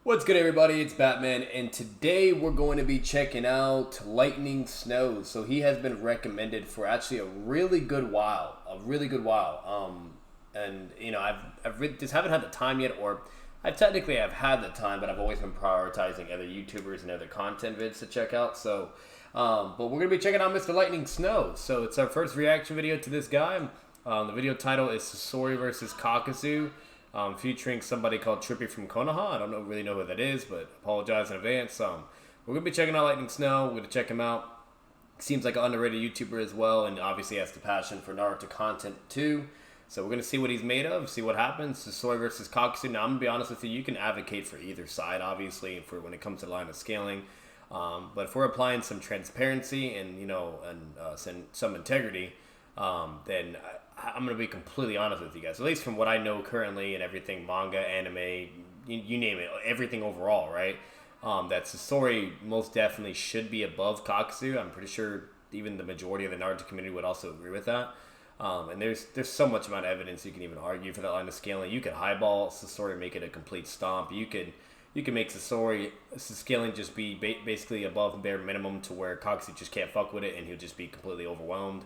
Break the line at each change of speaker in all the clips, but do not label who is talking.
What's good, everybody? It's Batman, and today we're going to be checking out Lightning Snow. So he has been recommended for actually a really good while, and you know, just haven't had the time yet, or I technically have had the time, but I've always been prioritizing other YouTubers and other content vids to check out. So, but we're gonna be checking out Mr. Lightning Snow. So it's our first reaction video to this guy. The video title is SASORI versus KAKUZU. Featuring somebody called Trippy from Konoha. I don't really know who that is, but apologize in advance. We're going to be checking out Lightning Snow. We're going to check him out. Seems like an underrated YouTuber as well, and obviously has the passion for Naruto content too. So we're going to see what he's made of, see what happens. SASORI versus KAKUZU. Now, I'm going to be honest with you. You can advocate for either side, obviously, for when it comes to the line of scaling. But if we're applying some transparency and, some integrity, then I'm going to be completely honest with you guys. At least from what I know currently and everything, manga, anime, you name it, everything overall, right? That SASORI most definitely should be above KAKUZU. I'm pretty sure even the majority of the Naruto community would also agree with that. And there's so much amount of evidence you can even argue for that line of scaling. You could highball SASORI, make it a complete stomp. You can make SASORI scaling just be basically above bare minimum to where KAKUZU just can't fuck with it and he'll just be completely overwhelmed.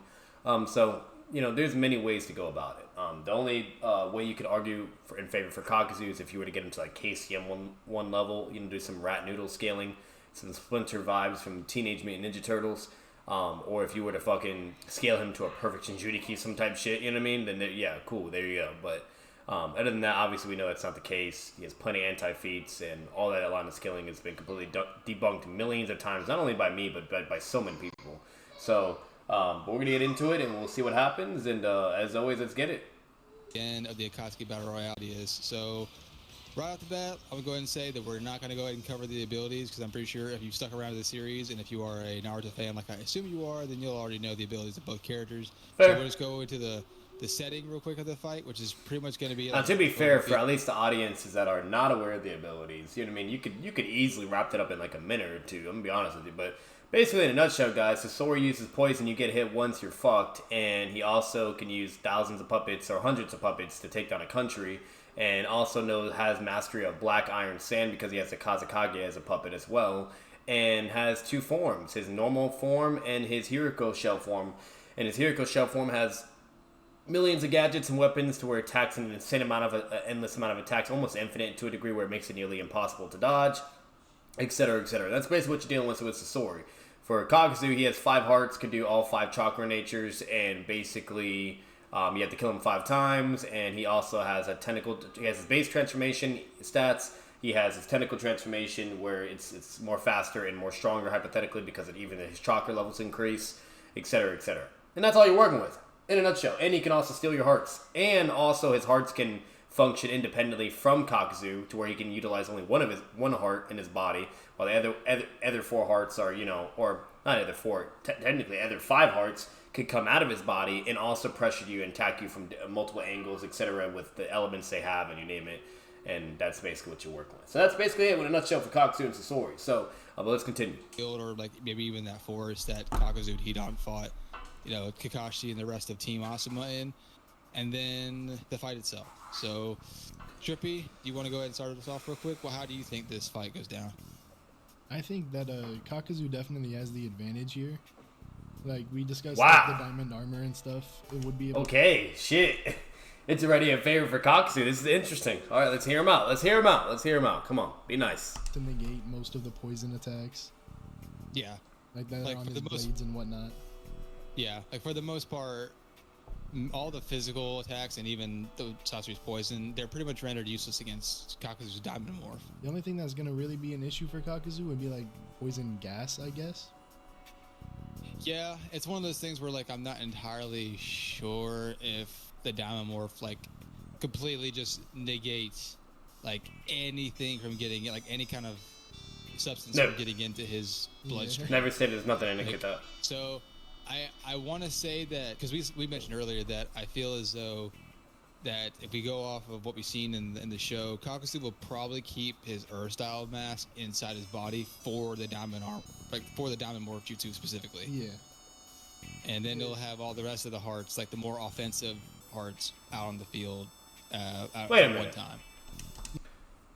There's many ways to go about it. The only way you could argue in favor for KAKUZU is if you were to get into like KCM one level, do some rat noodle scaling, some Splinter vibes from Teenage Mutant Ninja Turtles, or if you were to fucking scale him to a perfect Shinjuriki, some type shit, you know what I mean? Then yeah, cool, there you go. But other than that, obviously we know that's not the case. He has plenty of anti-feats, and all that line of scaling has been completely debunked millions of times, not only by me, but by so many people. So, but we're going to get into it, and we'll see what happens, and as always, let's get it.
End of the Akatsuki Battle Royale is. So, right off the bat, I would go ahead and say that we're not going to go ahead and cover the abilities, because I'm pretty sure if you've stuck around to the series, and if you are a Naruto fan, like I assume you are, then you'll already know the abilities of both characters.
Fair.
So we'll just go into the setting real quick of the fight, which is pretty much going to be like...
to be fair, for at least the audiences that are not aware of the abilities, you know what I mean? You could easily wrap that up in like a minute or two, I'm going to be honest with you, but... Basically, in a nutshell, guys, SASORI uses poison. You get hit once, you're fucked. And he also can use thousands of puppets or hundreds of puppets to take down a country. And also has mastery of Black Iron Sand because he has a Kazekage as a puppet as well. And has two forms, his normal form and his Hiriko Shell form. And his Hiriko Shell form has millions of gadgets and weapons to where it attacks an insane amount of endless amount of attacks, almost infinite to a degree where it makes it nearly impossible to dodge, etc., etc. That's basically what you're dealing with SASORI. For KAKUZU, he has 5 hearts, can do all 5 chakra natures, and basically you have to kill him 5 times, and he also has a tentacle. He has his base transformation stats. He has his tentacle transformation where it's more faster and more stronger hypothetically because of even his chakra levels increase, etc., etc. And that's all you're working with in a nutshell. And he can also steal your hearts, and also his hearts can function independently from KAKUZU to where he can utilize only one heart in his body, while the other 4 hearts are, or not other 4, technically other 5 hearts could come out of his body and also pressure you and attack you from multiple angles, etc., with the elements they have, and you name it. And that's basically what you're working with. So that's basically it in a nutshell for KAKUZU and SASORI. So, but let's continue.
Or like maybe even that forest that KAKUZU and Hidan fought, Kakashi and the rest of Team Asuma in. And then the fight itself. So, Trippy, do you want to go ahead and start us off real quick? Well, how do you think this fight goes down?
I think that KAKUZU definitely has the advantage here. Like we discussed,
wow,
like, the diamond armor and stuff. It would be able
shit. It's already a favor for KAKUZU. This is interesting. All right, let's hear him out. Let's hear him out. Come on, be nice.
To negate most of the poison attacks.
Yeah.
Like that on his blades and whatnot.
Yeah, like for the most part, all the physical attacks and even the Sasori's poison, they're pretty much rendered useless against KAKUZU's Diamond Morph.
The only thing that's going to really be an issue for KAKUZU would be like poison gas, I guess.
Yeah, it's one of those things where like I'm not entirely sure if the Diamond Morph like completely just negates like anything from getting like any kind of substance from getting into his bloodstream.
Never say there's nothing to indicate that.
So I want to say that because we mentioned earlier that I feel as though that if we go off of what we've seen in the show, KAKUZU will probably keep his Earth style mask inside his body for the Diamond Arm, like for the Diamond Morph Jutsu specifically.
Yeah.
And then he'll have all the rest of the hearts, like the more offensive hearts, out on the field at one time.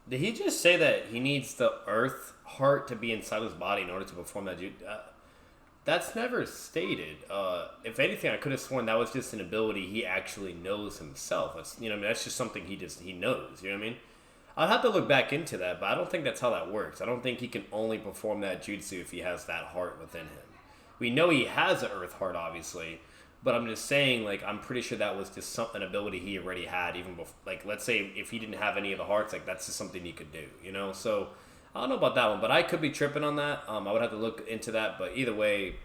Did he just say that he needs the Earth heart to be inside his body in order to perform that? That's never stated. If anything, I could have sworn that was just an ability he actually knows himself. That's, you know, what I mean, that's just something he knows. You know what I mean? I'll have to look back into that, but I don't think that's how that works. I don't think he can only perform that jutsu if he has that heart within him. We know he has an Earth heart, obviously, but I'm just saying, like, I'm pretty sure that was just an ability he already had, even before. Like, let's say if he didn't have any of the hearts, like, that's just something he could do, you know? So, I don't know about that one, but I could be tripping on that. I would have to look into that, but either way,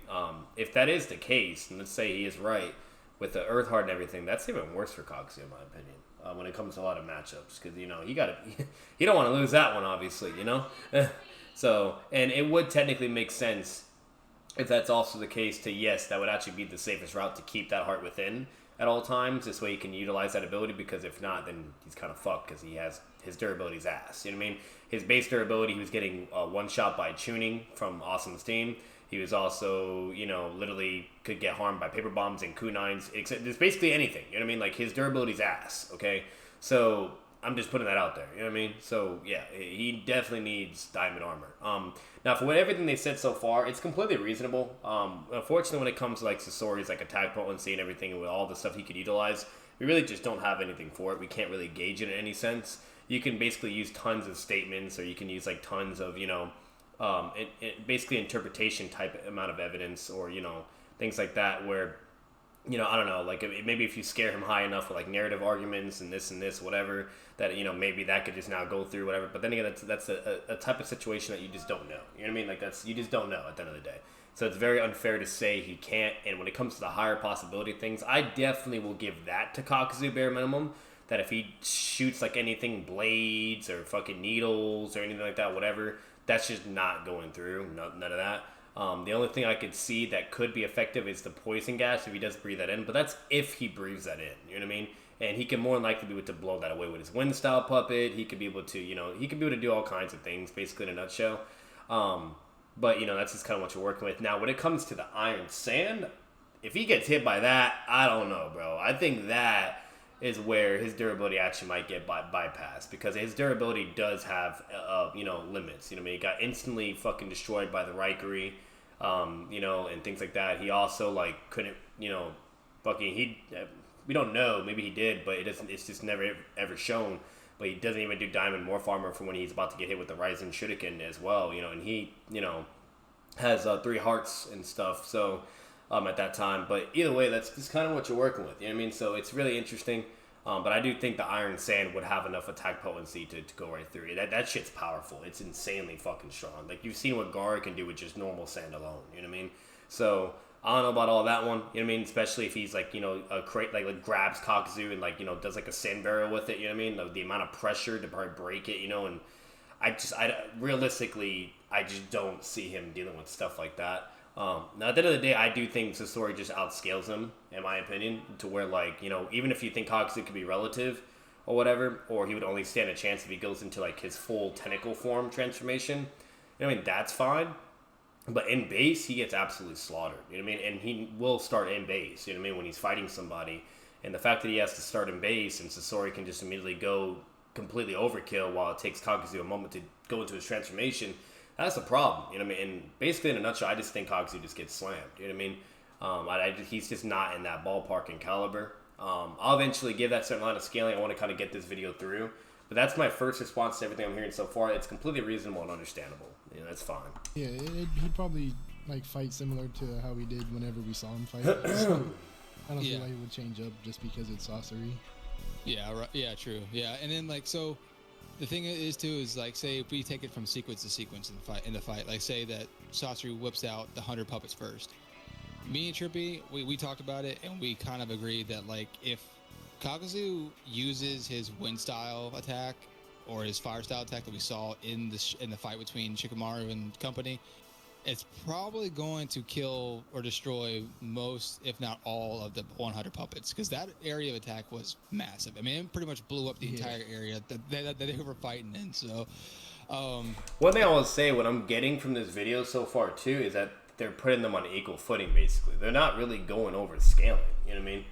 if that is the case, and let's say he is right, with the Earth heart and everything, that's even worse for KAKUZU, in my opinion, when it comes to a lot of matchups, because, you know, you don't want to lose that one, obviously, you know? So, and it would technically make sense if that's also the case to, yes, that would actually be the safest route to keep that heart within at all times. This way he can utilize that ability, because if not, then he's kind of fucked, because he has his durability's ass. You know what I mean? His base durability, he was getting one shot by tuning from Awesome Steam. He was also, you know, literally could get harmed by paper bombs and kunines. Except there's basically anything. You know what I mean? Like, his durability's ass, okay? So I'm just putting that out there. You know what I mean? So, yeah, he definitely needs diamond armor. Now, for everything they said so far, it's completely reasonable. Unfortunately, when it comes to, like, Sasori's, like, attack potency and everything, and with all the stuff he could utilize, we really just don't have anything for it. We can't really gauge it in any sense. You can basically use tons of statements, or you can use, like, tons of, you know, basically interpretation type amount of evidence, or, you know, things like that, where, you know, I don't know, like, maybe if you scare him high enough with, like, narrative arguments and this, whatever, that, you know, maybe that could just now go through, whatever. But then again, that's a type of situation that you just don't know. You know what I mean? Like, you just don't know at the end of the day. So it's very unfair to say he can't. And when it comes to the higher possibility things, I definitely will give that to KAKUZU bare minimum. That if he shoots, like, anything, blades or fucking needles or anything like that, whatever, that's just not going through. None of that. The only thing I could see that could be effective is the poison gas if he does breathe that in. But that's if he breathes that in. You know what I mean? And he can more than likely be able to blow that away with his wind style puppet. He could be able to, you know, do all kinds of things, basically, in a nutshell. But, you know, that's just kind of what you're working with. Now, when it comes to the Iron Sand, if he gets hit by that, I don't know, bro. I think that is where his durability actually might get bypassed, because his durability does have, you know, limits. You know what I mean? He got instantly fucking destroyed by the Raikiri, you know, and things like that. He also, like, couldn't, you know, fucking, we don't know, maybe he did, but it's just never ever shown. But he doesn't even do Diamond Morph Armor for when he's about to get hit with the Ryzen Shuriken as well, you know, and he, you know, has 3 hearts and stuff, so, at that time. But either way, that's just kind of what you're working with, you know what I mean? So it's really interesting, but I do think the Iron Sand would have enough attack potency to go right through it. That shit's powerful. It's insanely fucking strong. Like, you've seen what Gara can do with just normal sand alone, you know what I mean? So I don't know about all that one, you know what I mean? Especially if he's, like, you know, like grabs KAKUZU and, like, you know, does, like, a sand barrel with it, you know what I mean? The amount of pressure to probably break it, you know, and realistically, I just don't see him dealing with stuff like that. Now, at the end of the day, I do think Sasori just outscales him, in my opinion, to where, like, you know, even if you think KAKUZU could be relative or whatever, or he would only stand a chance if he goes into, like, his full tentacle form transformation, you know what I mean? That's fine. But in base, he gets absolutely slaughtered. You know what I mean? And he will start in base, you know what I mean, when he's fighting somebody. And the fact that he has to start in base and Sasori can just immediately go completely overkill while it takes KAKUZU a moment to go into his transformation, that's a problem. You know what I mean? And basically, in a nutshell, I just think KAKUZU just gets slammed. You know what I mean? He's just not in that ballpark and caliber. I'll eventually give that certain line of scaling. I want to kind of get this video through. But that's my first response to everything I'm hearing so far. It's completely reasonable and understandable. You know, that's fine.
Yeah, he'd probably, like, fight similar to how we did whenever we saw him fight. So I don't feel like it would change up just because it's SASORI.
Yeah, right. Yeah, true. Yeah, and then, like, so the thing is too is, like, say if we take it from sequence to sequence in the fight, like, say that SASORI whips out the 100 puppets first. Me and Trippy, we talked about it, and we kind of agreed that, like, if KAKUZU uses his wind style attack or his fire style attack that we saw in the fight between Shikamaru and company, it's probably going to kill or destroy most, if not all, of the 100 puppets, because that area of attack was massive. I mean, it pretty much blew up the entire area that they were fighting in. So,
one thing I will say, what I'm getting from this video so far too, is that they're putting them on equal footing. Basically, they're not really going over scaling. You know what I mean?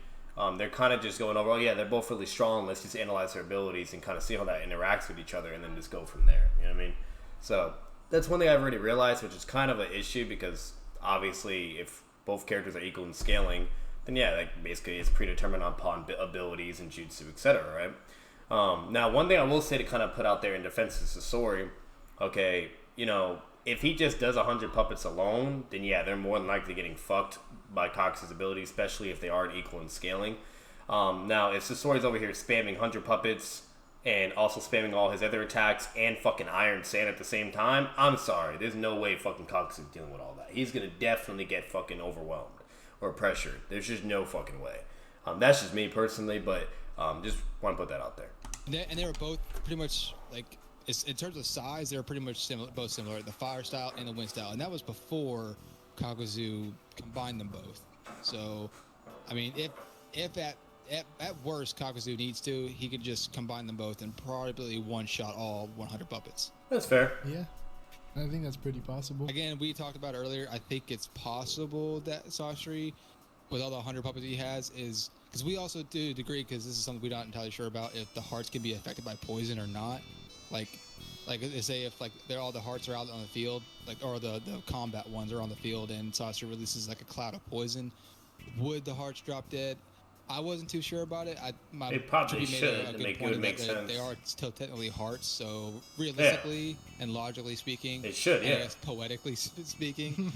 they're kind of just going over, oh yeah, they're both really strong. Let's just analyze their abilities and kind of see how that interacts with each other, and then just go from there. You know what I mean? So that's one thing I've already realized, which is kind of an issue because obviously, if both characters are equal in scaling, then yeah, like basically it's predetermined upon abilities and jutsu, etc. Right? Now, one thing I will say to kind of put out there in defense of Sasori, okay, you know, if he just does 100 puppets alone, then yeah, they're more than likely getting fucked by Kakuzu's ability, especially if they aren't equal in scaling. Now, if Sasori's over here spamming 100 puppets and also spamming all his other attacks and fucking Iron Sand at the same time, I'm sorry, there's no way fucking Kakuzu's dealing with all that. He's gonna definitely get fucking overwhelmed or pressured. There's just no fucking way. That's just me personally, but just want to put that out there.
And they were both pretty much like, in terms of size, they were pretty much both similar, the fire style and the wind style, and that was before Kakuzu combined them both. So, I mean, if at worst Kakuzu needs to, he could just combine them both and probably one-shot all 100 puppets.
That's fair.
Yeah, I think that's pretty possible.
Again, we talked about earlier, I think it's possible that Sasori, with all the 100 puppets he has, is... Because we also do agree, because this is something we're not entirely sure about, if the hearts can be affected by poison or not. Like they say, if like they're all the hearts are out on the field, like, or the combat ones are on the field, and Sasori releases like a cloud of poison, would the hearts drop dead? I wasn't too sure about it.
They probably should. It would make sense.
They are still technically hearts, so realistically and logically speaking,
they should. Yeah.
I guess poetically speaking,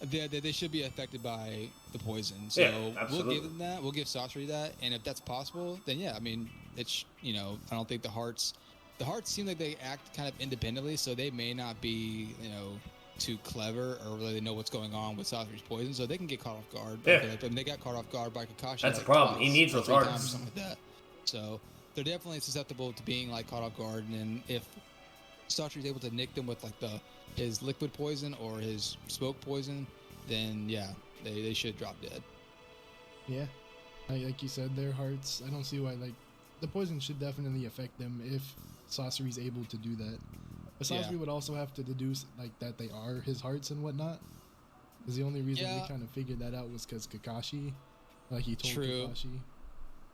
they should be affected by the poison. So
yeah,
we'll give them that. We'll give Sasori that, and if that's possible, then yeah. I mean, it's I don't think the hearts seem like they act kind of independently, so they may not be too clever or really know what's going on with Sasori's poison, so they can get caught off guard.
Yeah.
They got caught off guard by Kakashi.
That's a problem. He needs those hearts.
Or something like that. So they're definitely susceptible to being like caught off guard, and if Sasori's able to nick them with like his liquid poison or his smoke poison, then yeah, they should drop dead.
Yeah, like you said, their hearts. I don't see why the poison should definitely affect them if Sasori's able to do that. But Sasori would also have to deduce like that they are his hearts and whatnot. Because the only reason we kind of figured that out was because Kakashi, like he told Kakashi.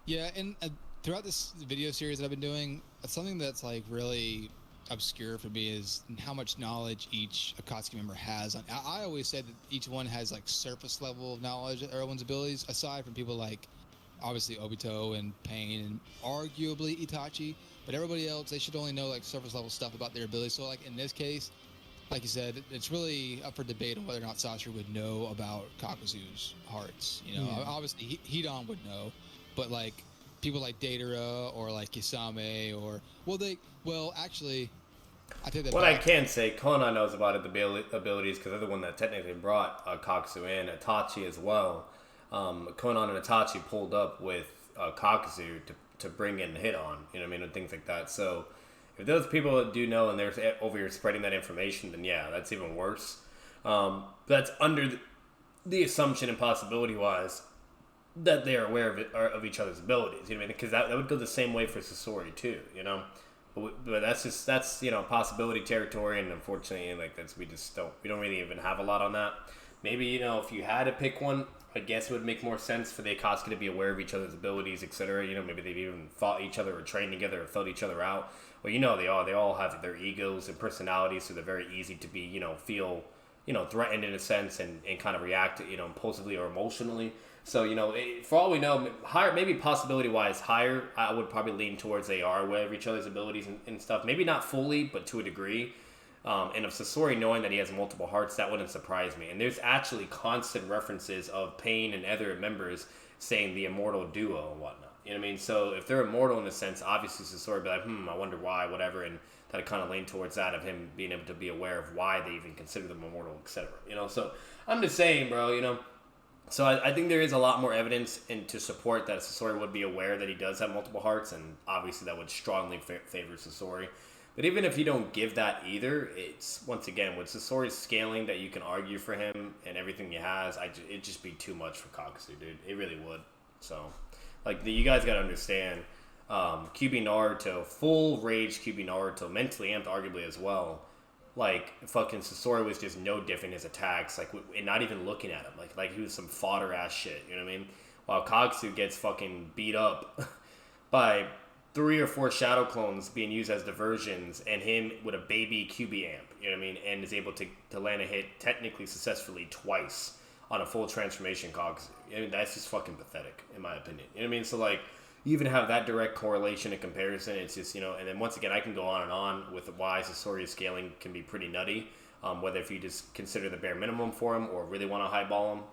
Yeah, and throughout this video series that I've been doing, something that's like really obscure for me is how much knowledge each Akatsuki member has. I always said that each one has like surface level of knowledge of everyone's abilities, aside from people like obviously Obito and Pain and arguably Itachi. But everybody else, they should only know like surface level stuff about their abilities. So like in this case, like you said, it's really up for debate on whether or not Sasori would know about Kakuzu's hearts. Obviously Hidan would know, but like people like Deidara or like Kisame or actually, I take that
what
back.
I can say, Konan knows about the abilities because they're the one that technically brought Kakuzu in, Itachi as well. Konan and Itachi pulled up with Kakuzu to bring in Hidan, and things like that. So if those people do know and they're over here spreading that information, then yeah, that's even worse. That's under the assumption and possibility-wise that they are aware of each other's abilities. Because that would go the same way for Sasori too. But that's possibility territory, and unfortunately, we don't really even have a lot on that. Maybe if you had to pick one, I guess it would make more sense for the Akatsuki to be aware of each other's abilities, etc. Maybe they've even fought each other or trained together or felt each other out. Well, they all have their egos and personalities, so they're very easy to be, feel, threatened in a sense and kind of react, impulsively or emotionally. So, for all we know, higher, maybe possibility-wise higher, I would probably lean towards they are aware of each other's abilities and stuff. Maybe not fully, but to a degree. And of Sasori knowing that he has multiple hearts, that wouldn't surprise me. And there's actually constant references of Pain and other members saying the immortal duo and whatnot. So if they're immortal in a sense, obviously Sasori would be like, I wonder why, whatever. And that kind of lean towards that of him being able to be aware of why they even consider them immortal, etc. So I'm just saying, bro, So I think there is a lot more evidence to support that Sasori would be aware that he does have multiple hearts. And obviously that would strongly favor Sasori. But even if you don't give that either, it's, once again, with Sasori's scaling that you can argue for him and everything he has, it'd just be too much for Kakuzu, dude. It really would. So, you guys got to understand, QB Naruto, full rage QB Naruto, mentally amped arguably as well. Fucking Sasori was just no different in his attacks, and not even looking at him. Like he was some fodder-ass shit, you know what I mean? while KAKUZU gets fucking beat up by 3 or 4 shadow clones being used as diversions, and him with a baby QB amp, you know what I mean, and is able to land a hit technically successfully twice on a full transformation KAKUZU. I mean, that's just fucking pathetic, in my opinion. You know what I mean? So, like, you even have that direct correlation and comparison. It's just, you know, and then once again, I can go on and on with why SASORI scaling can be pretty nutty, whether if you just consider the bare minimum for him or really want to highball him,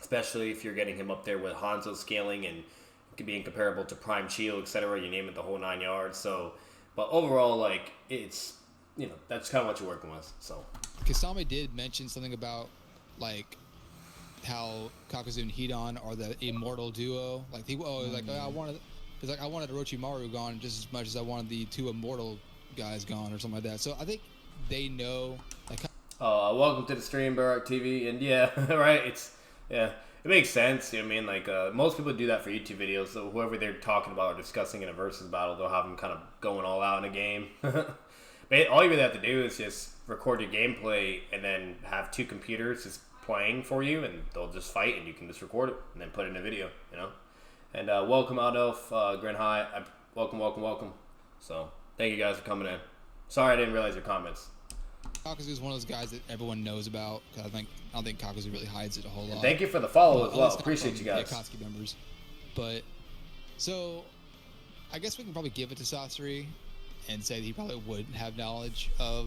especially if you're getting him up there with Hanzo scaling and being comparable to Prime Chio, etc. You name it, the whole 9 yards. So, but overall, like, it's, you know, that's kind of what you're working with. So,
Kasame did mention something about, like, how KAKUZU and Hidan are the immortal duo. Like, I wanted Orochimaru gone just as much as I wanted the 2 immortal guys gone or something like that. So I think they know. Like,
welcome to the stream, Barak TV, and yeah, right. It makes sense. You know what I mean? Like, most people do that for YouTube videos. So whoever they're talking about or discussing in a versus battle, they'll have them kind of going all out in a game. But all you really have to do is just record your gameplay and then have 2 computers just playing for you, and they'll just fight, and you can just record it and then put it in a video, you know. And welcome, Adolf, Grin High. Welcome. So thank you guys for coming in. Sorry I didn't realize your comments.
KAKUZU is one of those guys that everyone knows about. Cause I don't think KAKUZU really hides it a whole lot.
And thank you for the follow as well. Appreciate you guys.
The Akatsuki members. But so I guess we can probably give it to Sasori and say that he probably would have knowledge of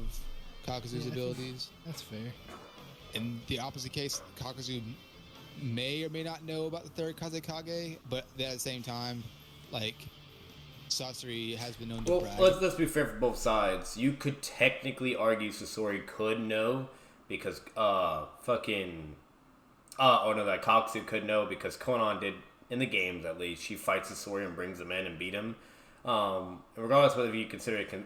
KAKUZU's abilities.
That's fair.
In the opposite case, KAKUZU may or may not know about the 3rd Kazekage, but at the same time, like, Sasori has been known to brag.
Let's be fair for both sides. You could technically argue Sasori could know because that KAKUZU could know because Konan did in the games at least. She fights Sasori and brings him in and beat him. Regardless of whether you consider it I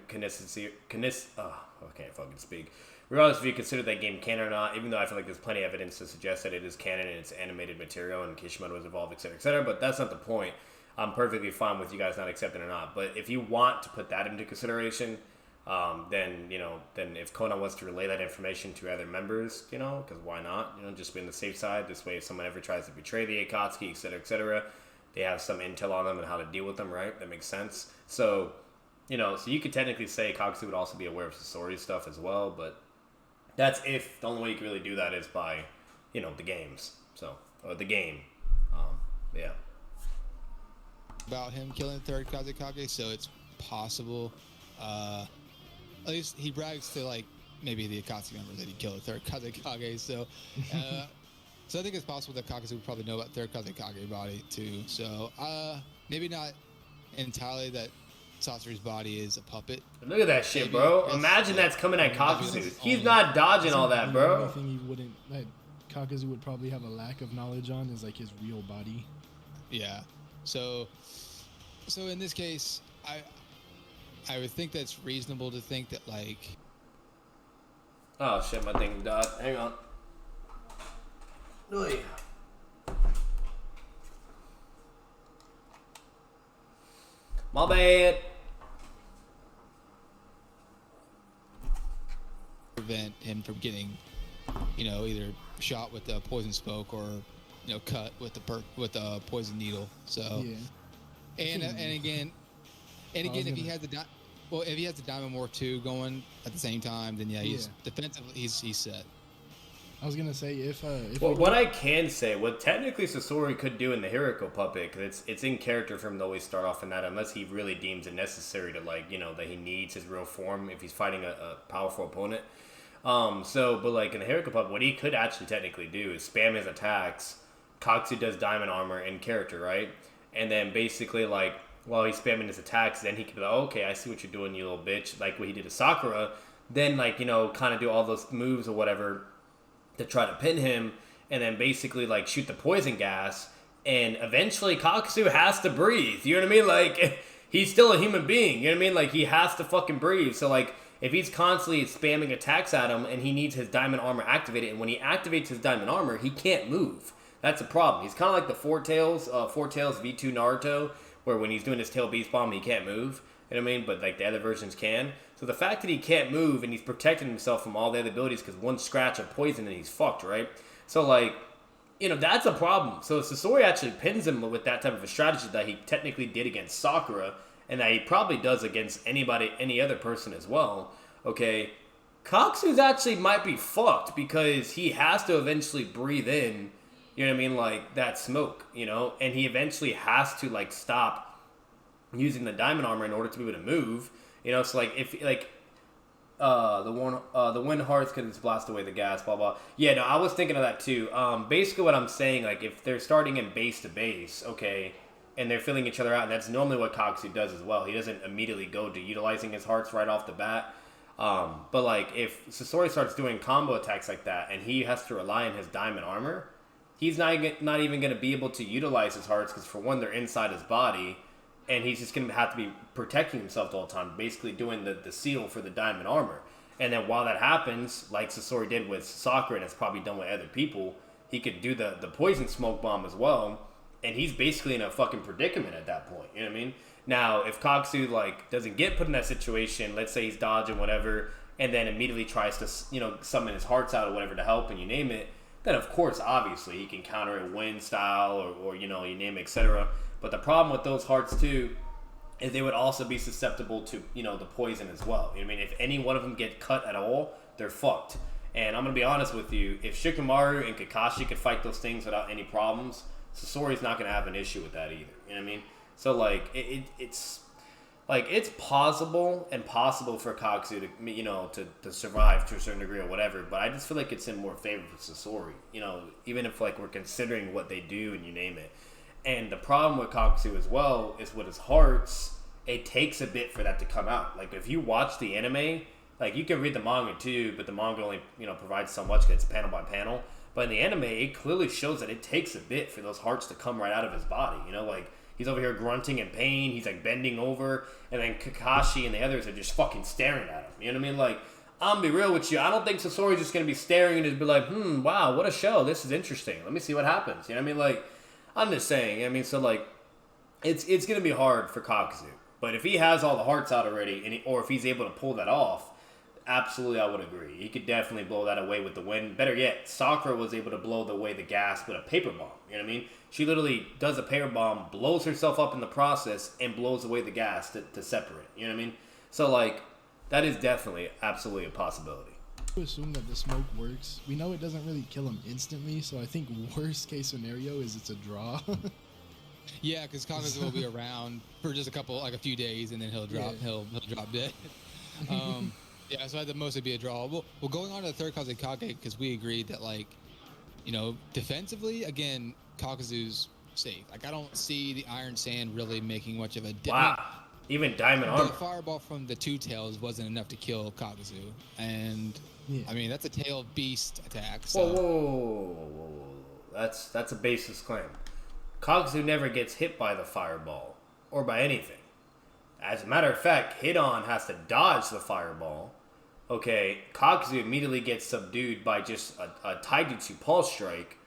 can't fucking speak. Regardless if you consider that game canon or not, even though I feel like there's plenty of evidence to suggest that it is canon and it's animated material and Kishimoto was involved, etc., etc., but that's not the point. I'm perfectly fine with you guys not accepting it or not. But if you want to put that into consideration, then if Konan wants to relay that information to other members, you know, because why not? You know, just be on the safe side. This way, if someone ever tries to betray the Akatsuki, etc., they have some intel on them and how to deal with them, right? That makes sense. So, you know, so you could technically say KAKUZU would also be aware of Sasori stuff as well, but that's if the only way you can really do that is by, you know, the games. So, or the game. Yeah.
About him killing the 3rd Kazekage, so it's possible. At least he brags to, like, maybe the Akatsuki members that he killed the 3rd Kazekage. So, so I think it's possible that KAKUZU would probably know about 3rd Kazekage body too. So, maybe not entirely that Sasori's body is a puppet.
Look at that shit, bro. Imagine that's coming at KAKUZU. He's not dodging all that, bro.
The only thing he wouldn't, that KAKUZU would probably have a lack of knowledge on is like his real body.
Yeah. So in this case, I would think that's reasonable to think that, like.
Oh shit, my thing died. Hang on. Oy. My bad.
Prevent him from getting, you know, either shot with the poison smoke or, you know, cut with the poison needle. So,
Yeah.
and again, if he has the Diamond War 2 going at the same time, then he's defensively he's set.
I was gonna say if
what I can say, what technically Sasori could do in the Hiriko puppet, because it's in character for him to always start off in that, unless he really deems it necessary to, like, you know, that he needs his real form if he's fighting a powerful opponent. But like in the Hiriko puppet, what he could actually technically do is spam his attacks. KAKUZU does diamond armor in character, right? And then basically, like, while he's spamming his attacks, then he could be like, okay, I see what you're doing, you little bitch. Like what he did to Sakura. Then, like, you know, kind of do all those moves or whatever to try to pin him. And then basically, like, shoot the poison gas. And eventually KAKUZU has to breathe. You know what I mean? Like, he's still a human being. You know what I mean? Like, he has to fucking breathe. So, like, if he's constantly spamming attacks at him and he needs his diamond armor activated, and when he activates his diamond armor, he can't move. That's a problem. He's kind of like the Four Tails V2 Naruto, where when he's doing his tail beast bomb, he can't move. You know what I mean? But, like, the other versions can. So the fact that he can't move and he's protecting himself from all the other abilities because one scratch of poison and he's fucked, right? So, like, that's a problem. So Sasori actually pins him with that type of a strategy that he technically did against Sakura, and that he probably does against any other person as well. Okay, KAKUZU's actually might be fucked because he has to eventually breathe in, you know what I mean, like that smoke, and he eventually has to like stop using the diamond armor in order to be able to move, So like if like the wind hearts can just blast away the gas, blah blah. Yeah, no, I was thinking of that too. Basically what I'm saying, like if they're starting in base to base, okay, and they're filling each other out, and that's normally what KAKUZU does as well. He doesn't immediately go to utilizing his hearts right off the bat. But like if Sasori starts doing combo attacks like that, and he has to rely on his diamond armor, he's not even going to be able to utilize his hearts because for one, they're inside his body, and he's just going to have to be protecting himself the whole time, basically doing the seal for the diamond armor. And then while that happens, like Sasori did with Sakura, and it's probably done with other people, he could do the poison smoke bomb as well, and he's basically in a fucking predicament at that point. You know what I mean? Now, if KAKUZU like doesn't get put in that situation, let's say he's dodging whatever, and then immediately tries to summon his hearts out or whatever to help, and you name it, then of course, obviously, he can counter it wind style or you name it, etc. But the problem with those hearts too is they would also be susceptible to the poison as well. You know what I mean? If any one of them get cut at all, they're fucked. And I'm gonna be honest with you, if Shikamaru and Kakashi could fight those things without any problems, Sasori's not gonna have an issue with that either. You know what I mean? So like it's like it's possible for KAKUZU to survive to a certain degree or whatever, but I just feel like it's in more favor for Sasori. Even if like we're considering what they do and you name it. And the problem with KAKUZU as well is with his hearts, it takes a bit for that to come out. Like if you watch the anime, like you can read the manga too, but the manga only provides so much because it's panel by panel. But in the anime, it clearly shows that it takes a bit for those hearts to come right out of his body. Like he's over here grunting in pain, he's like bending over, and then Kakashi and the others are just fucking staring at him. You know what I mean? Like, I'm gonna be real with you, I don't think Sasori's just gonna be staring and just be like, wow, what a show, this is interesting, let me see what happens. You know what I mean? Like, I'm just saying, so like, it's going to be hard for KAKUZU. But if he has all the hearts out already, or if he's able to pull that off, absolutely I would agree. He could definitely blow that away with the wind. Better yet, Sakura was able to blow away the gas with a paper bomb. You know what I mean? She literally does a paper bomb, blows herself up in the process, and blows away the gas to separate. You know what I mean? So like, that is definitely, absolutely a possibility.
To assume that the smoke works. We know it doesn't really kill him instantly, so I think worst case scenario is it's a draw.
Yeah, because KAKUZU will be around for just a few days, and then he'll drop. Yeah. He'll drop dead. Yeah, so it'd mostly be a draw. Well, going on to the third Kazekage, because we agreed that defensively, again, KAKUZU's safe. Like I don't see the Iron Sand really making much of a difference.
Wow. Even diamond armor.
The fireball from the two tails wasn't enough to kill KAKUZU, and that's a tail beast attack. So.
Whoa. That's a baseless claim. KAKUZU never gets hit by the fireball or by anything. As a matter of fact, Hidon has to dodge the fireball. Okay, KAKUZU immediately gets subdued by just a Taijutsu pulse strike.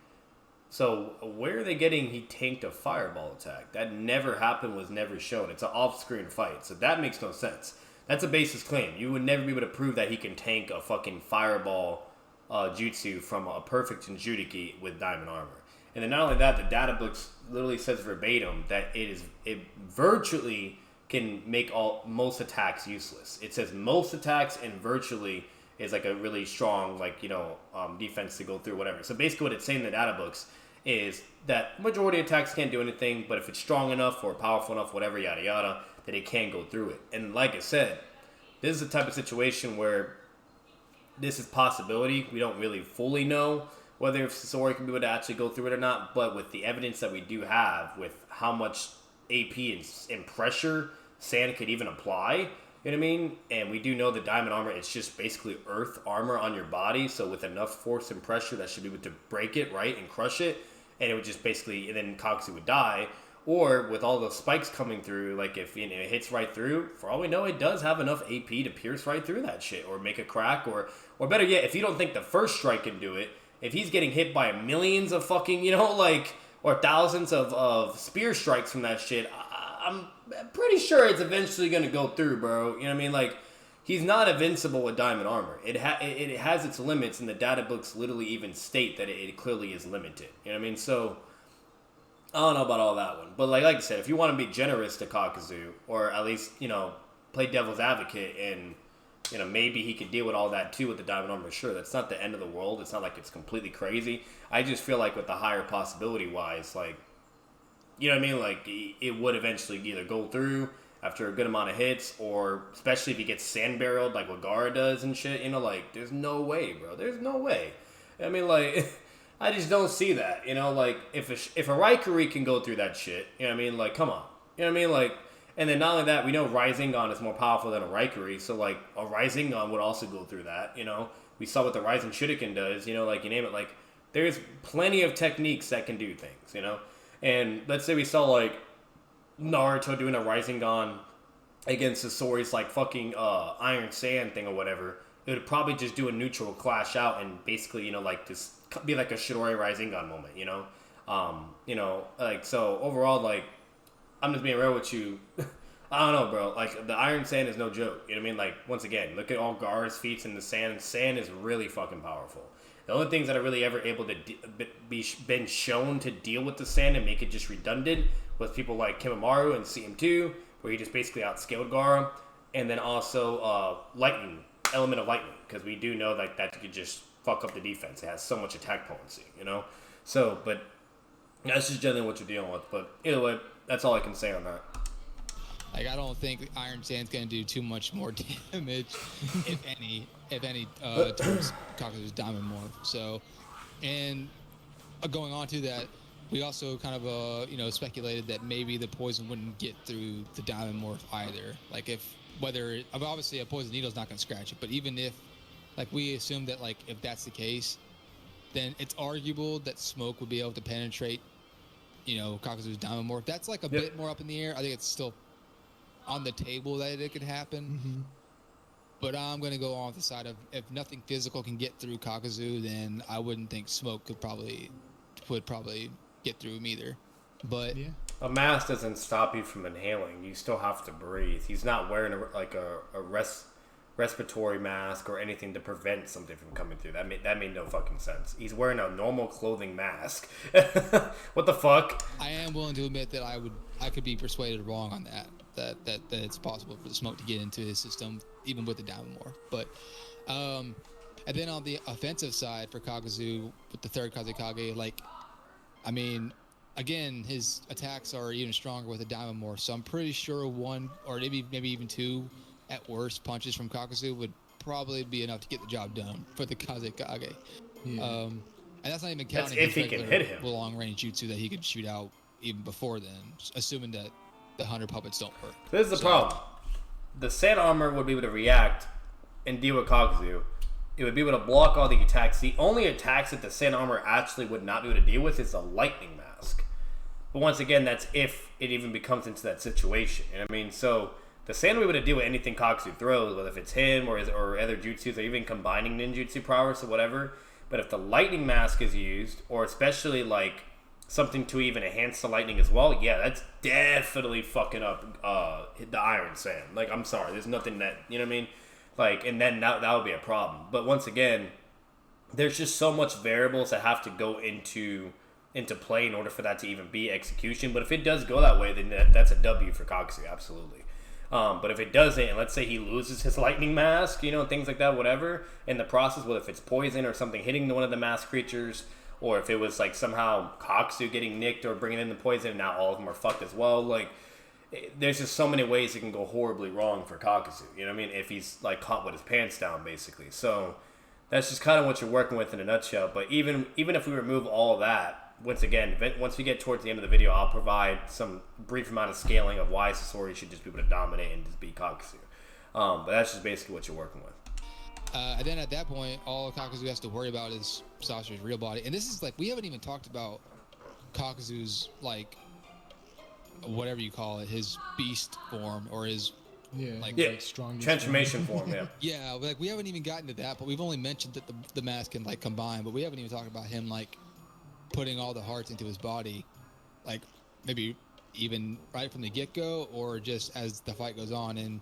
So where are they getting he tanked a fireball attack? That never happened, was never shown. It's an off-screen fight, so that makes no sense. That's a baseless claim. You would never be able to prove that he can tank a fucking fireball jutsu from a perfect Jinchuriki with diamond armor. And then not only that, the data books literally says verbatim that it virtually can make most attacks useless. It says most attacks and virtually is like a really strong defense to go through, whatever. So basically what it's saying in the data books is that majority of attacks can't do anything, but if it's strong enough or powerful enough, whatever, yada yada, that it can go through it. And like I said, this is the type of situation where this is possibility. We don't really fully know whether Sasori can be able to actually go through it or not, but with the evidence that we do have, with how much AP and pressure Sand could even apply, you know what I mean? And we do know the diamond armor, it's just basically earth armor on your body, so with enough force and pressure that should be able to break it, right, and crush it, and it would just basically, and then KAKUZU would die. Or with all those spikes coming through, like if it hits right through, for all we know, it does have enough AP to pierce right through that shit, or make a crack, or better yet, if you don't think the first strike can do it, if he's getting hit by millions of fucking, or thousands of spear strikes from that shit, I'm pretty sure it's eventually going to go through, bro. You know what I mean? Like, he's not invincible with diamond armor. It has its limits, and the data books literally even state that it clearly is limited. You know what I mean? So I don't know about all that one, but like I said, if you want to be generous to KAKUZU, or at least play devil's advocate, and maybe he could deal with all that too with the diamond armor. Sure, that's not the end of the world. It's not like it's completely crazy. I just feel like with the higher possibility wise, like you know what I mean, like it would eventually either go through after a good amount of hits, or especially if he gets sand barreled like what Gara does and shit. Like there's no way, bro. There's no way. I mean, like. I just don't see that, like, if a Raikuri can go through that shit, you know what I mean, like, come on, you know what I mean, like, and then not only that, we know Rasengan is more powerful than a Raikuri, so, like, a Rasengan would also go through that, we saw what the Rising Shuriken does, like, you name it, like, there's plenty of techniques that can do things, and let's say we saw, like, Naruto doing a Rasengan against Sasori's, like, fucking, Iron Sand thing or whatever. It would probably just do a neutral clash out and basically, like, just be like a Shidori Rasengan moment, like, so overall, like, I'm just being real with you. I don't know, bro. Like, the Iron Sand is no joke. You know what I mean? Like, once again, look at all Gara's feats in the sand. Sand is really fucking powerful. The only things that are really ever able to been shown to deal with the sand and make it just redundant was people like Kimamaru and CM2, where he just basically outscaled Gara, and then also lightning. Element of lightning, because we do know that could just fuck up the defense. It has so much attack potency, So, but that's just generally what you're dealing with. But either way, that's all I can say on that.
Like, I don't think Iron Sand's gonna do too much more damage, if any, towards KAKUZU's Diamond Morph. So, and going on to that, we also kind of speculated that maybe the poison wouldn't get through the Diamond Morph either. Like, obviously a poison needle's not going to scratch it, but even if, like, we assume that, like, if that's the case, then it's arguable that smoke would be able to penetrate, KAKUZU's Diamond Morph. That's, like, a bit more up in the air. I think it's still on the table that it could happen.
Mm-hmm.
But I'm going to go on with the side of, if nothing physical can get through KAKUZU, then I wouldn't think smoke would probably get through him either. But
yeah.
A mask doesn't stop you from inhaling. You still have to breathe. He's not wearing a respiratory mask or anything to prevent something from coming through. That made no fucking sense. He's wearing a normal clothing mask. What the fuck?
I am willing to admit that I could be persuaded wrong on that it's possible for the smoke to get into his system even with the Diamond Morph. But and then on the offensive side for KAKUZU with the third Kazekage, like, I mean, again, his attacks are even stronger with a Diamond Morph, so I'm pretty sure one or maybe even two at worst punches from KAKUZU would probably be enough to get the job done for the Kazekage.
Yeah.
And that's not even counting
if he can hit him.
long range jutsu that he could shoot out even before then, assuming that the 100 puppets don't work.
This is the problem. The sand armor would be able to react and deal with KAKUZU. It would be able to block all the attacks. The only attacks that the sand armor actually would not be able to deal with is the lightning mask. But once again, that's if it even becomes into that situation. You know what I mean? So the sand will be able to deal with anything KAKUZU throws, whether if it's him or other jutsus, or even combining ninjutsu prowess or whatever. But if the lightning mask is used, or especially like something to even enhance the lightning as well, yeah, that's definitely fucking up the Iron Sand. Like, I'm sorry, there's nothing that, you know what I mean? Like, and then that would be a problem. But once again, there's just so much variables that have to go into play in order for that to even be execution. But if it does go that way, then that's a W for KAKUZU, absolutely. But if it doesn't, and let's say he loses his lightning mask, things like that, whatever, in the process, whether if it's poison or something hitting one of the masked creatures, or if it was like somehow KAKUZU getting nicked or bringing in the poison, and now all of them are fucked as well, like, there's just so many ways it can go horribly wrong for KAKUZU, you know what I mean, if he's like caught with his pants down, basically. So that's just kind of what you're working with in a nutshell. But even if we remove all of that, once we get towards the end of the video, I'll provide some brief amount of scaling of why SASORI should just be able to dominate and just beat KAKUZU. But that's just basically what you're working with.
And then at that point, all KAKUZU has to worry about is Sasori's real body. And this is like, we haven't even talked about KAKUZU's, like, whatever you call it, his beast form, or his
strongest
transformation form.
Yeah, like, we haven't even gotten to that, but we've only mentioned that the mask can, like, combine, but we haven't even talked about him, like, putting all the hearts into his body, like, maybe even right from the get-go, or just as the fight goes on. And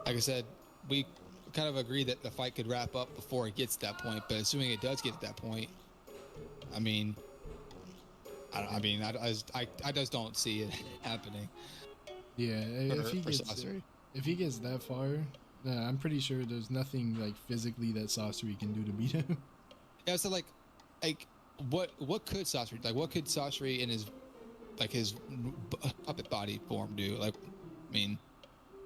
like I said, we kind of agree that the fight could wrap up before it gets to that point. But assuming it does get to that point, I mean, I just don't see it happening.
Yeah, if he gets
Sasori.
if he gets that far, I'm pretty sure there's nothing like physically that Sasori can do to beat him.
Yeah, so like what could Sasori what could Sasori in his puppet body form do? Like, I mean,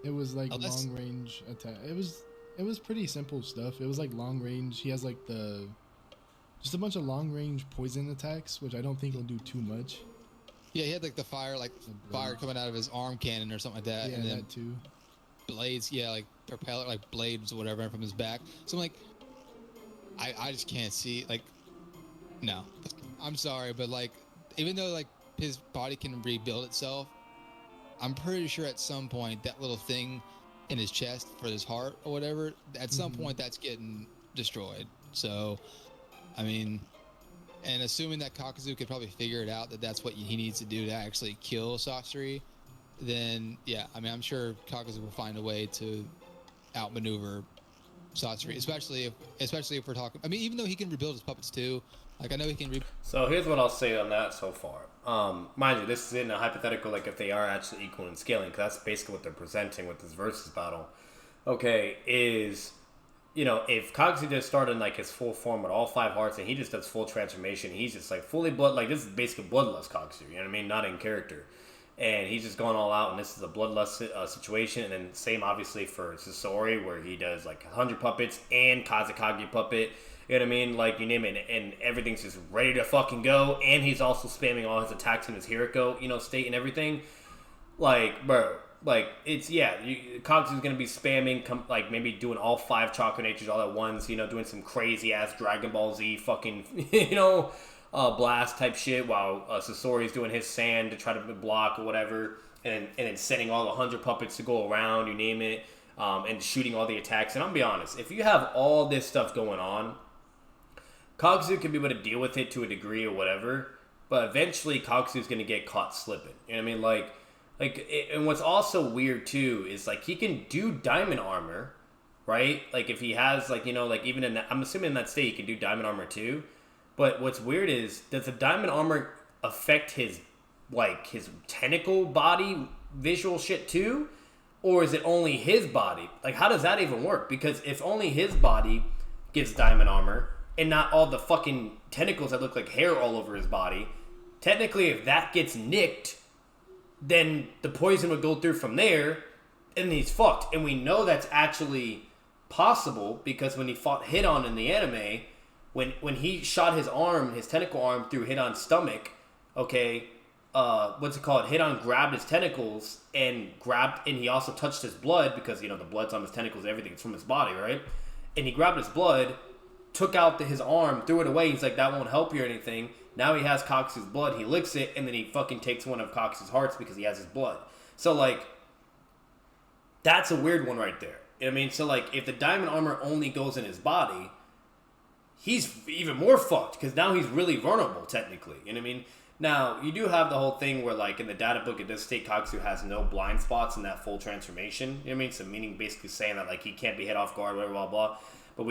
it was like
unless,
long range attack. It was pretty simple stuff. It was like long range. He has like just a bunch of long range poison attacks, which I don't think will do too much.
Yeah, he had like the fire coming out of his arm cannon or something like that.
Yeah,
and then
that too.
Blades, yeah, like propeller, like blades or whatever from his back. So I'm like, I just can't see, like, no. I'm sorry, but like, even though like his body can rebuild itself, I'm pretty sure at some point that little thing in his chest for his heart or whatever, at some point that's getting destroyed. So, I mean, and assuming that KAKUZU could probably figure it out that that's what he needs to do to actually kill Sasori, then yeah, I mean, I'm sure KAKUZU will find a way to outmaneuver Sasori, especially if we're talking. I mean, even though he can rebuild his puppets too, like I know he can.
So here's what I'll say on that so far. Mind you, this is in a hypothetical, like if they are actually equal in scaling, because that's basically what they're presenting with this versus battle. Okay, is, you know, if KAKUZU just started in like his full form with all 5 hearts and he just does full transformation, he's just like fully blood, like this is basically bloodlust KAKUZU, you know what I mean? Not in character. And he's just going all out, and this is a bloodlust situation. And then same obviously for Sasori, where he does like 100 puppets and Kazekage puppet. You know what I mean? Like, you name it, and everything's just ready to fucking go. And he's also spamming all his attacks in his Hiriko, you know, state and everything. Like, bro, like, it's, yeah, KAKUZU's gonna be spamming, like, maybe doing all 5 Chakra Natures all at once, you know, doing some crazy-ass Dragon Ball Z fucking, you know, blast type shit, while Sasori's doing his sand to try to block or whatever, and then sending all the 100 puppets to go around, you name it, and shooting all the attacks. And I'll be honest, if you have all this stuff going on, KAKUZU can be able to deal with it to a degree or whatever, but eventually KAKUZU's going to get caught slipping. You know what I mean? And what's also weird too is like he can do diamond armor, right? Like if he has like, you know, like even in that, I'm assuming in that state he can do diamond armor too. But what's weird is, does the diamond armor affect his tentacle body visual shit too? Or is it only his body? Like, how does that even work? Because if only his body gives diamond armor, and not all the fucking tentacles that look like hair all over his body, technically if that gets nicked, then the poison would go through from there, and he's fucked. And we know that's actually possible, because when he fought Hidon in the anime, when he shot his arm, his tentacle arm, through Hidon's stomach, okay, Hidon grabbed his tentacles and he also touched his blood, because, you know, the blood's on his tentacles, everything's from his body, right? And he grabbed his blood, took out his arm, threw it away. He's like, that won't help you or anything. Now he has KAKUZU's blood. He licks it, and then he fucking takes one of KAKUZU's hearts because he has his blood. So, like, that's a weird one right there. You know what I mean? So, like, if the diamond armor only goes in his body, he's even more fucked, because now he's really vulnerable, technically. You know what I mean? Now, you do have the whole thing where, like, in the data book, it does state KAKUZU has no blind spots in that full transformation. You know what I mean? So, meaning basically saying that, like, he can't be hit off guard, blah, blah, blah. But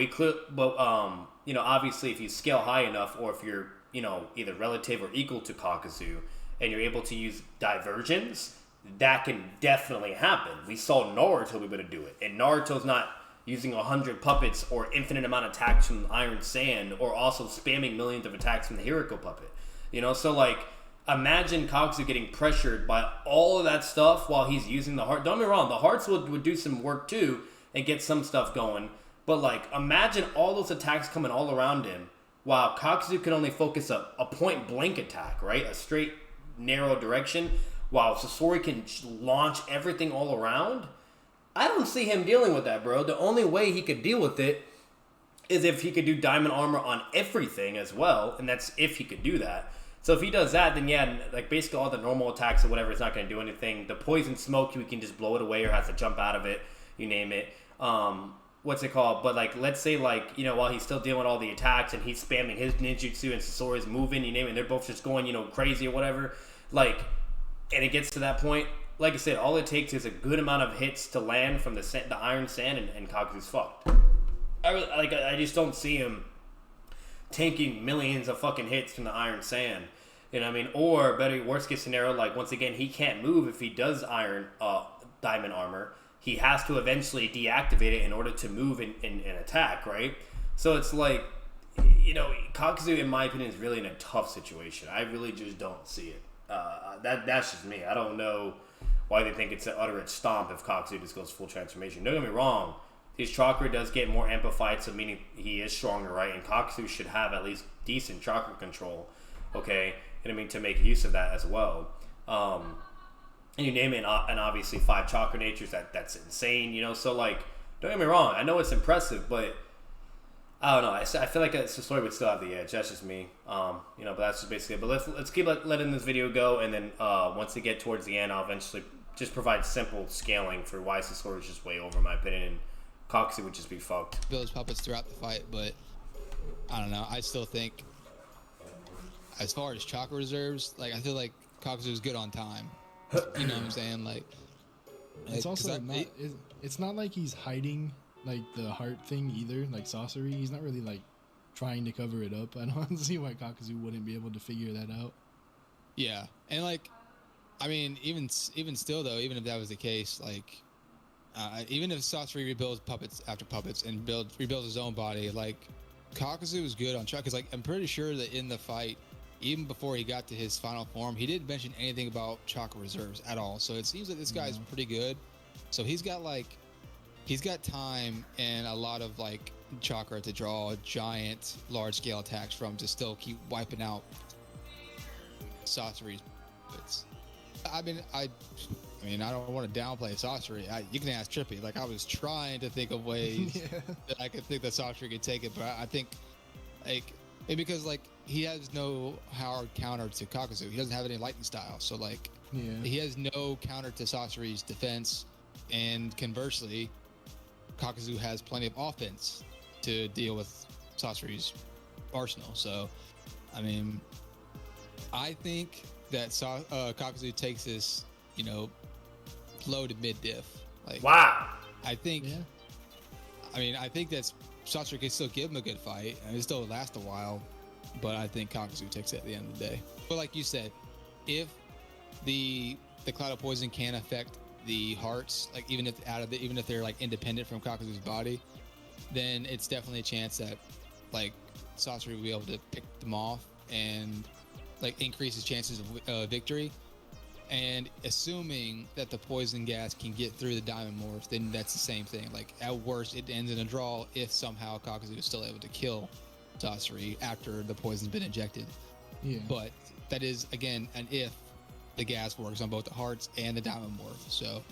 you know, obviously, if you scale high enough, or if you're, you know, either relative or equal to KAKUZU, and you're able to use diversions, that can definitely happen. We saw Naruto be able to do it, and Naruto's not using 100 puppets or infinite amount of attacks from Iron Sand, or also spamming millions of attacks from the Hiriko puppet. You know, so like, imagine KAKUZU getting pressured by all of that stuff while he's using the heart. Don't get me wrong, the hearts would do some work too and get some stuff going. But like, imagine all those attacks coming all around him while KAKUZU can only focus a point blank attack, right? A straight, narrow direction, while Sasori can launch everything all around. I don't see him dealing with that, bro. The only way he could deal with it is if he could do diamond armor on everything as well, and that's if he could do that. So if he does that, then yeah, like basically all the normal attacks or whatever, it's not going to do anything. The poison smoke, we can just blow it away or has to jump out of it, you name it. What's it called? But like, let's say like, you know, while he's still dealing with all the attacks and he's spamming his ninjutsu and Sasori's moving, you name it, and they're both just going, you know, crazy or whatever. Like, and it gets to that point, like I said, all it takes is a good amount of hits to land from the Iron Sand, and Kakuzu's fucked. I just don't see him tanking millions of fucking hits from the Iron Sand. You know what I mean? Or better, worst case scenario, like once again, he can't move if he does diamond armor. He has to eventually deactivate it in order to move and attack, right? So it's like, you know, Kakuzu, in my opinion, is really in a tough situation. I really just don't see it. That's just me. I don't know why they think it's an utter stomp if Kakuzu just goes full transformation. Don't get me wrong. His chakra does get more amplified, so meaning he is stronger, right? And Kakuzu should have at least decent chakra control, okay? And I mean, to make use of that as well. And you name it, and obviously 5 chakra natures, that's insane, you know? So, like, don't get me wrong. I know it's impressive, but I don't know. I feel like Sasori would still have the edge. That's just me. You know, but that's just basically it. But let's keep letting this video go, and then once they get towards the end, I'll eventually just provide simple scaling for why Sasori is just way over, in my opinion, and Kakuzu would just be fucked.
Build his puppets throughout the fight, but I don't know. I still think, as far as chakra reserves, like I feel like Kakuzu is good on time. You know what I'm saying? Like
it's also it's not like he's hiding like the heart thing either. Like SASORI, he's not really like trying to cover it up. I don't see why Kakuzu wouldn't be able to figure that out.
Yeah, and like, I mean, even still though, even if that was the case, like, even if SASORI rebuilds puppets after puppets and rebuilds his own body, like Kakuzu was good on track. Because like I'm pretty sure that in the fight, even before he got to his final form, he didn't mention anything about chakra reserves at all. So it seems like this guy's pretty good. So he's got time and a lot of like chakra to draw giant, large scale attacks from to still keep wiping out SASORI's puppets. I mean, I don't want to downplay SASORI. You can ask Trippy. Like I was trying to think of ways that I could think that SASORI could take it, but I think like because like he has no hard counter to Kakuzu. He doesn't have any lightning style, so like he has no counter to SASORI's defense, and conversely, Kakuzu has plenty of offense to deal with SASORI's arsenal. So, I mean, I think that Kakuzu takes this, you know, low to mid diff. Like,
wow.
I think. Yeah. I mean, I think that SASORI can still give him a good fight, and it still last a while. But I think Kakuzu takes it at the end of the day. But like you said, if the cloud of poison can affect the hearts, like even if they're like independent from Kakuzu's body, then it's definitely a chance that like SASORI will be able to pick them off and like increase his chances of victory. And assuming that the poison gas can get through the diamond morph, then that's the same thing. Like at worst, it ends in a draw if somehow Kakuzu is still able to kill SASORI after the poison's been injected. Yeah. But that is again an if the gas works on both the hearts and the diamond morph. So,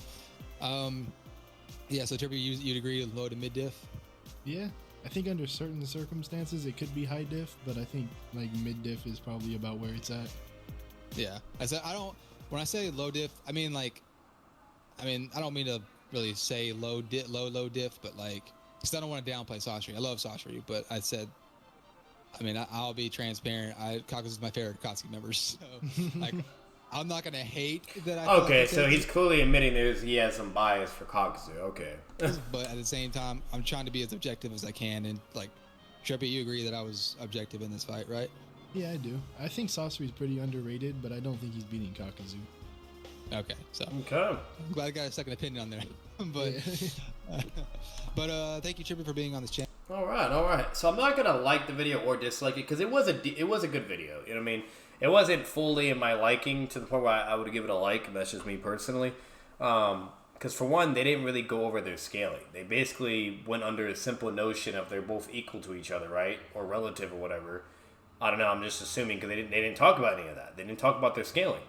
yeah. So Trippy, you'd agree with low to mid diff?
Yeah, I think under certain circumstances it could be high diff, but I think like mid diff is probably about where it's at.
Yeah, when I say low diff, I mean I don't mean to really say low diff, but like, because I don't want to downplay SASORI. I love SASORI, but I said, I mean, I'll be transparent. Kakuzu is my favorite Akatsuki member, so like, I'm not gonna hate that.
Okay, so he's clearly admitting he has some bias for Kakuzu. Okay,
but at the same time, I'm trying to be as objective as I can, and like, Trippy, you agree that I was objective in this fight, right?
Yeah, I do. I think SASORI is pretty underrated, but I don't think he's beating Kakuzu.
Okay, so
I'm
glad I got a second opinion on there. but thank you, Trippy, for being on this channel.
All right. So I'm not gonna like the video or dislike it because it was a good video. You know what I mean? It wasn't fully in my liking to the point where I would give it a like, and that's just me personally. Because for one, they didn't really go over their scaling. They basically went under a simple notion of they're both equal to each other, right, or relative or whatever. I don't know. I'm just assuming because they didn't talk about any of that. They didn't talk about their scaling.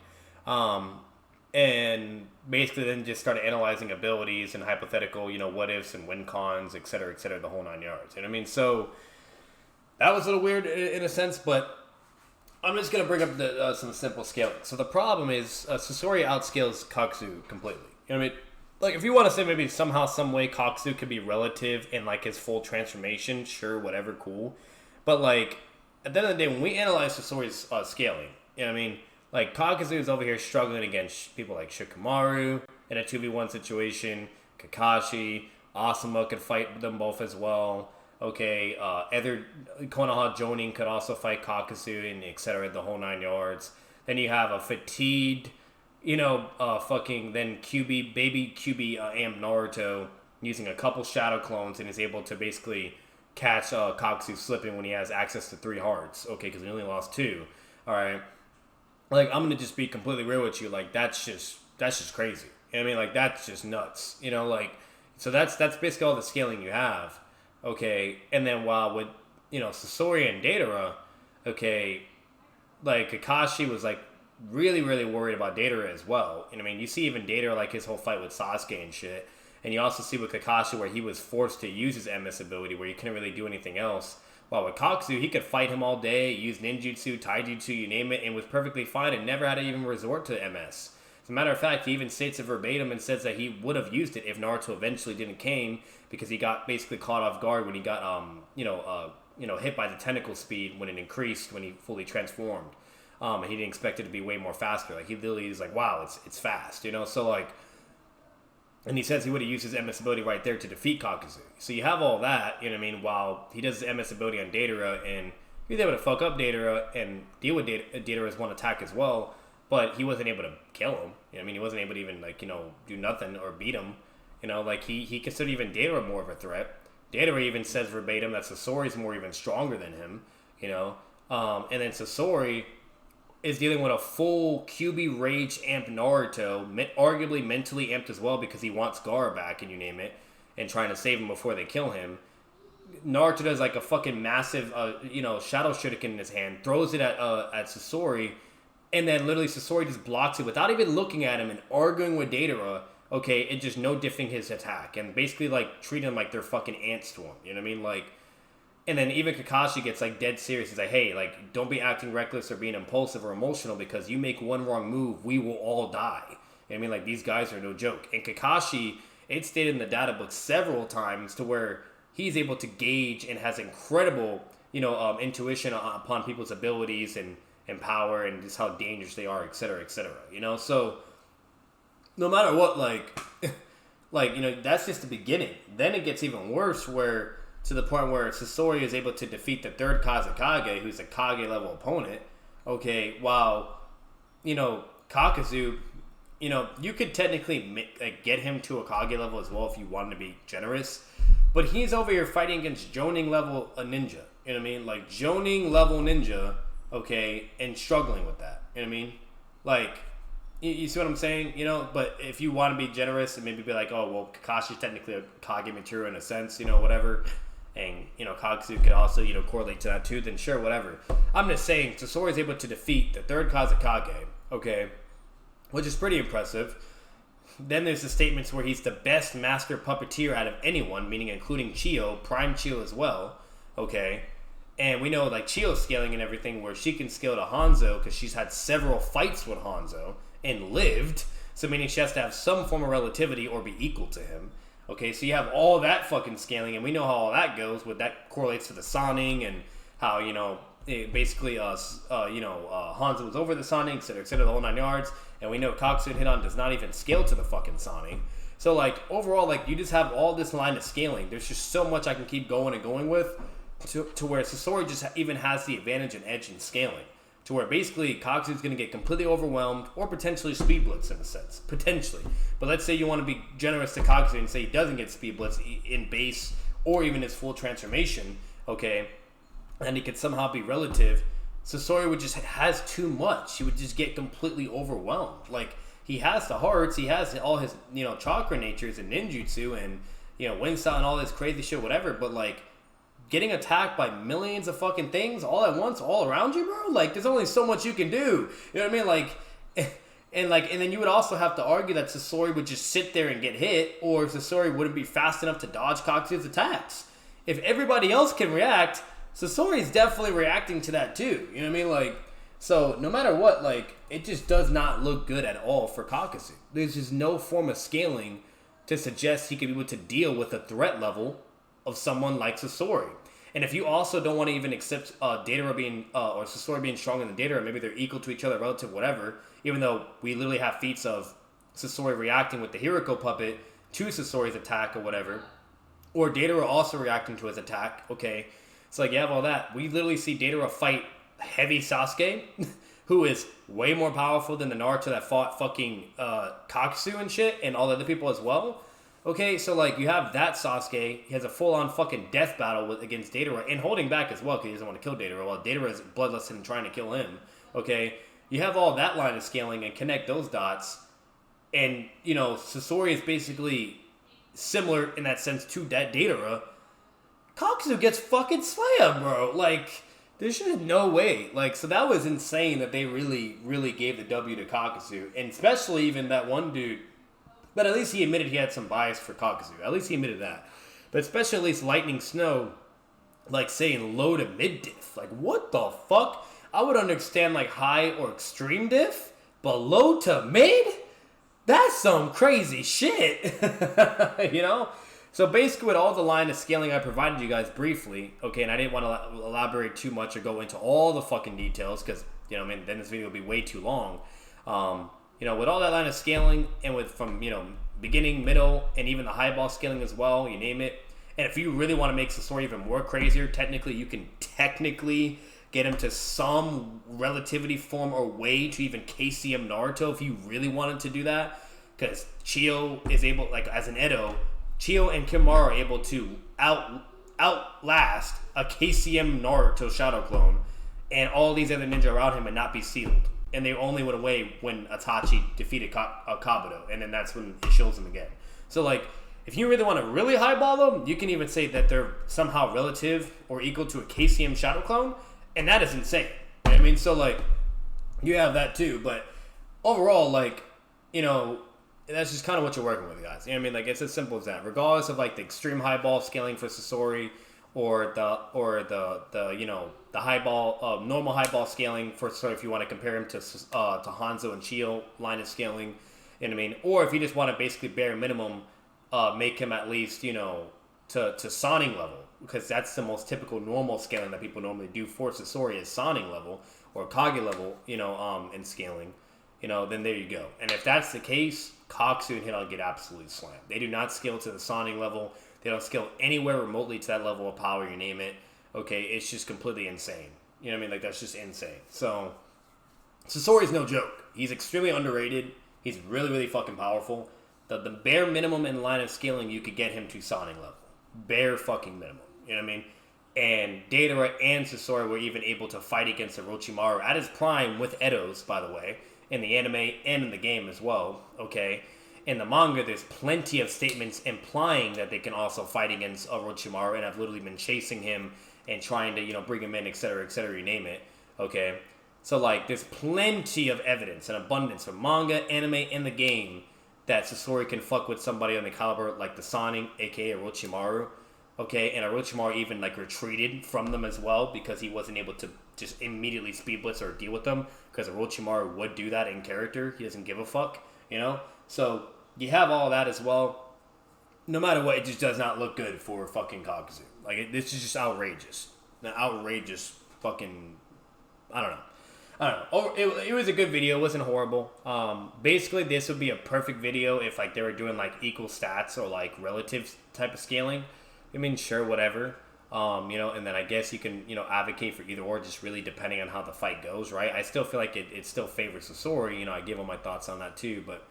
And basically then just started analyzing abilities and hypothetical, you know, what ifs and win cons, et cetera, the whole 9 yards. You know what I mean? So that was a little weird in a sense, but I'm just going to bring up some simple scaling. So the problem is Sasori outscales Kakuzu completely. You know what I mean? Like, if you want to say maybe somehow, some way Kakuzu could be relative in, like, his full transformation, sure, whatever, cool. But, like, at the end of the day, when we analyze Sasori's scaling, you know what I mean? Like, Kakuzu is over here struggling against people like Shikamaru in a 2v1 situation. Kakashi, Asuma could fight them both as well. Okay, other Konoha Jonin could also fight Kakuzu and etc. The whole 9 yards. Then you have a fatigued, then baby QB Amp Naruto using a couple Shadow Clones and is able to basically catch Kakuzu slipping when he has access to 3 hearts. Okay, because he only lost 2. All right. Like, I'm gonna just be completely real with you. Like, that's just crazy. You know what I mean? Like, that's just nuts. So that's basically all the scaling you have. Okay, and then while with Sasori and Datara, okay, like Kakashi was like really worried about Datara as well. You know what I mean? You see even Datara, like his whole fight with Sasuke and shit, and you also see with Kakashi where he was forced to use his MS ability where he couldn't really do anything else. While with Kakuzu, he could fight him all day, use ninjutsu, taijutsu, you name it, and was perfectly fine and never had to even resort to MS. As a matter of fact, he even states it verbatim and says that he would have used it if Naruto eventually didn't came because he got basically caught off guard when he got hit by the tentacle speed when it increased when he fully transformed. And he didn't expect it to be way more faster. Like, he literally is like, wow, it's fast, So like, and he says he would have used his MS ability right there to defeat Kakuzu. So you have all that, you know what I mean, while he does his MS ability on Datara, and he was able to fuck up Datara and deal with Datara's one attack as well, but he wasn't able to kill him. You know what I mean? He wasn't able to even, do nothing or beat him. He considered even Datara more of a threat. Datara even says verbatim that Sasori's more even stronger than him, and then Sasori is dealing with a full QB Rage amped Naruto, arguably mentally amped as well because he wants Gaara back and you name it, and trying to save him before they kill him. Naruto does like a fucking massive, Shadow Shuriken in his hand, throws it at Sasori, and then literally Sasori just blocks it without even looking at him and arguing with Datara. Okay, it just no diffing his attack and basically like treating him like they're fucking ants to him. You know what I mean? Like. And then even Kakashi gets like dead serious. He's like, hey, like, don't be acting reckless or being impulsive or emotional because you make one wrong move, we will all die. You know what I mean? Like, these guys are no joke. And Kakashi, it's stated in the data book several times to where he's able to gauge and has incredible, intuition upon people's abilities and power and just how dangerous they are, et cetera, So no matter what, that's just the beginning. Then it gets even worse where to the point where Sasori is able to defeat the third Kazekage, who's a Kage level opponent. Okay, while, Kakuzu, you could technically get him to a Kage level as well if you wanted to be generous. But he's over here fighting against Jonin level a ninja. You know what I mean? Like, Jonin level ninja, okay, and struggling with that. You know what I mean? Like, you see what I'm saying? But if you want to be generous and maybe be like, oh, well, Kakashi's technically a Kage material in a sense, whatever. And, Kakuzu could also, correlate to that too, then sure, whatever. I'm just saying, Sasori is able to defeat the third Kazekage, okay, which is pretty impressive. Then there's the statements where he's the best master puppeteer out of anyone, meaning including Chiyo, Prime Chiyo as well, okay. And we know, like, Chiyo's scaling and everything, where she can scale to Hanzo because she's had several fights with Hanzo and lived, so meaning she has to have some form of relativity or be equal to him. Okay, so you have all that fucking scaling, and we know how all that goes. What that correlates to the Sonning, and how basically Hanzo was over the Sonning, etc., the whole 9 yards. And we know Kakuzu and Hidan does not even scale to the fucking Sonning. So like overall, like you just have all this line of scaling. There's just so much I can keep going and going with, to where Sasori just even has the advantage and edge in scaling. To where basically Kakuzu is going to get completely overwhelmed or potentially speed blitz in a sense. Potentially. But let's say you want to be generous to Kakuzu and say he doesn't get speed blitz in base or even his full transformation, okay, and he could somehow be relative. Sasori would just has too much. He would just get completely overwhelmed. Like, he has the hearts, he has all his, chakra natures and ninjutsu and, wind style and all this crazy shit, whatever, but like, getting attacked by millions of fucking things all at once, all around you, bro? Like, there's only so much you can do. You know what I mean? Like, and then you would also have to argue that Sasori would just sit there and get hit, or Sasori wouldn't be fast enough to dodge Kakuzu's attacks. If everybody else can react, Sasori's definitely reacting to that too. You know what I mean? Like, so no matter what, like, it just does not look good at all for Kakuzu. There's just no form of scaling to suggest he could be able to deal with a threat level of someone like Sasori. And if you also don't want to even accept Datara being or Sasori being stronger than Datara, maybe they're equal to each other, relative, whatever. Even though we literally have feats of Sasori reacting with the Hiriko puppet to Sasori's attack or whatever, or Datara also reacting to his attack. Okay, it's like you have all that. We literally see Datara fight heavy Sasuke, who is way more powerful than the Naruto that fought fucking KAKUZU and shit, and all the other people as well. Okay, so like you have that Sasuke, he has a full-on fucking death battle against Datara, and holding back as well because he doesn't want to kill Datara, while Datara is bloodless and trying to kill him. Okay, you have all that line of scaling and connect those dots, and you know Sasori is basically similar in that sense to that Datara. KAKUZU gets fucking slammed, bro. Like, there's just no way. Like, so that was insane that they really, really gave the W to KAKUZU, and especially even that one dude. But at least he admitted he had some bias for KAKUZU. At least he admitted that. But especially at least Lightning Snow, like saying low to mid diff. Like, what the fuck? I would understand like high or extreme diff, but low to mid? That's some crazy shit. You know? So basically with all the line of scaling I provided you guys briefly, okay, and I didn't want to elaborate too much or go into all the fucking details because, you know, I mean, then this video would be way too long. You know, with all that line of scaling and with from, you know, beginning, middle, and even the highball scaling as well, you name it. And if you really want to make Sasori even more crazier, technically, you can technically get him to some relativity form or way to even KCM Naruto if you really wanted to do that. Because Chiyo is able, like, as an Edo, Chiyo and Kimura are able to outlast a KCM Naruto shadow clone and all these other ninja around him and not be sealed. And they only went away when Itachi defeated Kabuto, and then that's when it shows them again. So, like, if you really want to really highball them, you can even say that they're somehow relative or equal to a KCM shadow clone, and that is insane. You know what I mean? So, like, you have that too, but overall, like, you know, that's just kind of what you're working with, guys. You know what I mean? Like, it's as simple as that. Regardless of, like, the extreme highball scaling for Sasori or the you know, the highball, normal highball scaling for, so if you want to compare him to Hanzo and Chiyo line of scaling, you know what I mean? Or if you just want to basically bare minimum, make him at least, you know, to Soning level, because that's the most typical normal scaling that people normally do for Sasori is Soning level or Kage level, you know, in scaling, you know, then there you go. And if that's the case, KAKUZU and Hidan get absolutely slammed. They do not scale to the Soning level. They don't scale anywhere remotely to that level of power, you name it. Okay, it's just completely insane. You know what I mean? Like, that's just insane. So, Sasori's no joke. He's extremely underrated. He's really, really fucking powerful. The bare minimum in line of scaling, you could get him to Soning level. Bare fucking minimum. You know what I mean? And Datara and Sasori were even able to fight against Orochimaru at his prime with Edos, by the way, in the anime and in the game as well. Okay? In the manga, there's plenty of statements implying that they can also fight against Orochimaru and have literally been chasing him and trying to, you know, bring him in, etc., you name it. Okay? So, like, there's plenty of evidence and abundance from manga, anime, and the game that Sasori can fuck with somebody on the caliber like the Soning, aka Orochimaru. Okay? And Orochimaru even, like, retreated from them as well because he wasn't able to just immediately speed blitz or deal with them because Orochimaru would do that in character. He doesn't give a fuck, you know? So, you have all that as well. No matter what, it just does not look good for fucking KAKUZU. Like, this is just outrageous. An outrageous fucking... I don't know. It was a good video. It wasn't horrible. Basically, this would be a perfect video if, like, they were doing, like, equal stats or, like, relative type of scaling. I mean, sure, whatever. You know, and then I guess you can, you know, advocate for either or, just really depending on how the fight goes, right? I still feel like it still favors Sasori. You know, I give him my thoughts on that, too, but...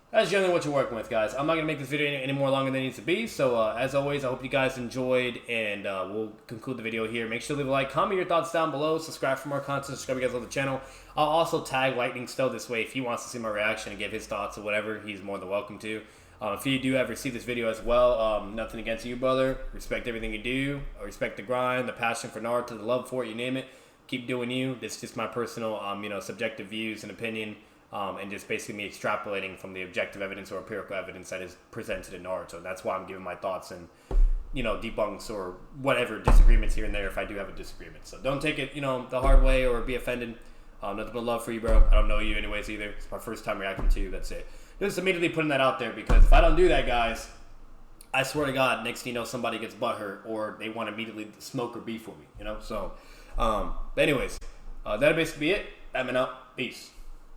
that's generally what you're working with, guys. I'm not going to make this video any more longer than it needs to be. So, as always, I hope you guys enjoyed. And we'll conclude the video here. Make sure to leave a like. Comment your thoughts down below. Subscribe for more content. Subscribe if you guys love the channel. I'll also tag Lightning Stowe this way. If he wants to see my reaction and give his thoughts or whatever, he's more than welcome to. If you do ever see this video as well, nothing against you, brother. Respect everything you do. I respect the grind, the passion for Naruto, the love for it, you name it. Keep doing you. This is just my personal, you know, subjective views and opinion. And just basically me extrapolating from the objective evidence or empirical evidence that is presented in Naruto. That's why I'm giving my thoughts and, you know, debunks or whatever disagreements here and there if I do have a disagreement. So don't take it, you know, the hard way or be offended. Nothing but love for you, bro. I don't know you anyways either. It's my first time reacting to you. That's it. Just immediately putting that out there because if I don't do that, guys, I swear to God, next thing you know, somebody gets butthurt or they want to immediately smoke or beef with me, you know? So, but anyways, that'll basically be it. I'm out. Peace.